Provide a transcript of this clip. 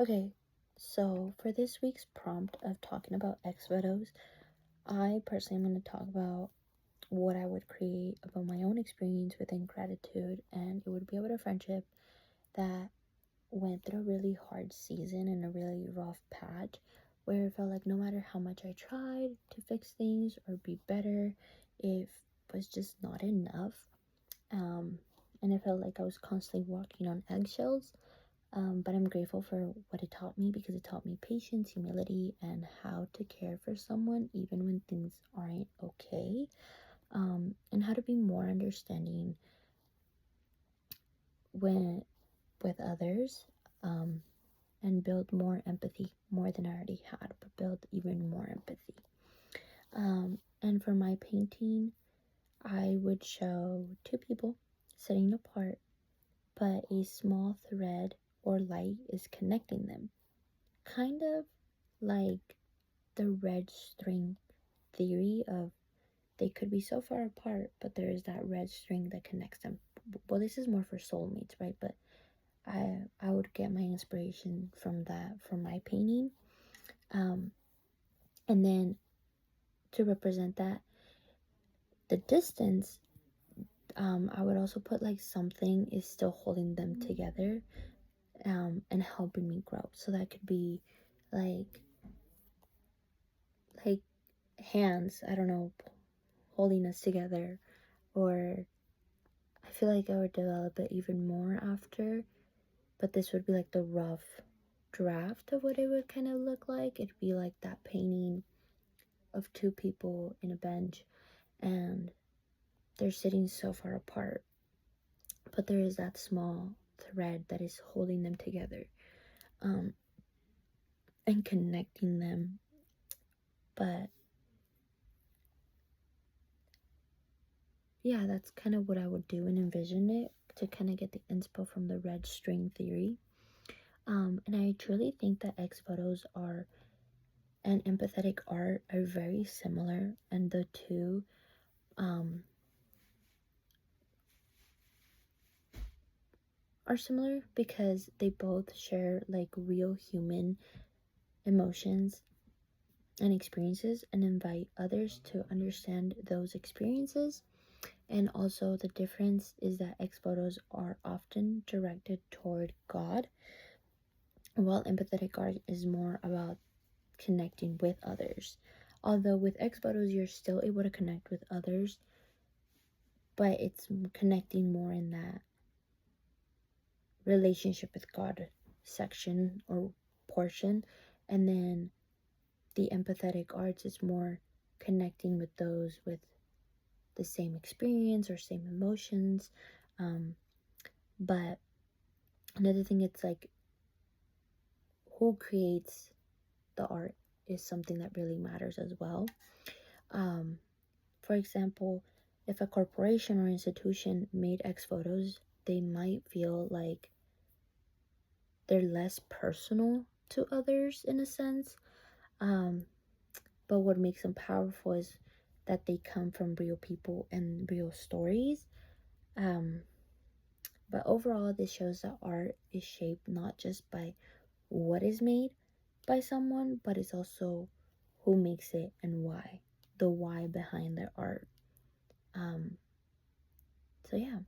Okay, so for this week's prompt of talking about ex photos, I personally am going to talk about what I would create about my own experience within gratitude, and it would be about a friendship that went through a really hard season and a really rough patch where it felt like no matter how much I tried to fix things or be better, it was just not enough. And it felt like I was constantly walking on eggshells. But I'm grateful for what it taught me because it taught me patience, humility, and how to care for someone even when things aren't okay. And how to be more understanding when with others, and build more empathy, more than I already had, but build even more empathy. And for my painting, I would show two people sitting apart, but a small thread or light is connecting them, kind of like the red string theory of they could be so far apart, but there is that red string that connects them. Well, this is more for soulmates, right? But I would get my inspiration from that for my painting. And then to represent that, the distance, I would also put like something is still holding them together, and helping me grow. So that could be like like hands, I don't know, holding us together. Or I feel like I would develop it even more after, but this would be like the rough draft of what it would kind of look like. It'd be like that painting of two people in a bench, and they're sitting so far apart, but there is that small thread that is holding them together, um, and connecting them. But yeah, that's kind of what I would do and envision it to kind of get the inspo from the red string theory. And I truly think that X photos are and empathetic art are very similar, and the two are similar because they both share like real human emotions and experiences and invite others to understand those experiences. And also, the difference is that X photos are often directed toward God, while empathetic art is more about connecting with others. Although with X photos, you're still able to connect with others, but it's connecting more in that relationship with God section or portion. And then the empathetic arts is more connecting with those with the same experience or same emotions. But another thing, it's like who creates the art is something that really matters as well. For example, if a corporation or institution made X photos, they might feel like they're less personal to others in a sense. But what makes them powerful is that they come from real people and real stories. But overall, this shows that art is shaped not just by what is made by someone, but it's also who makes it and why, the why behind their art. So yeah.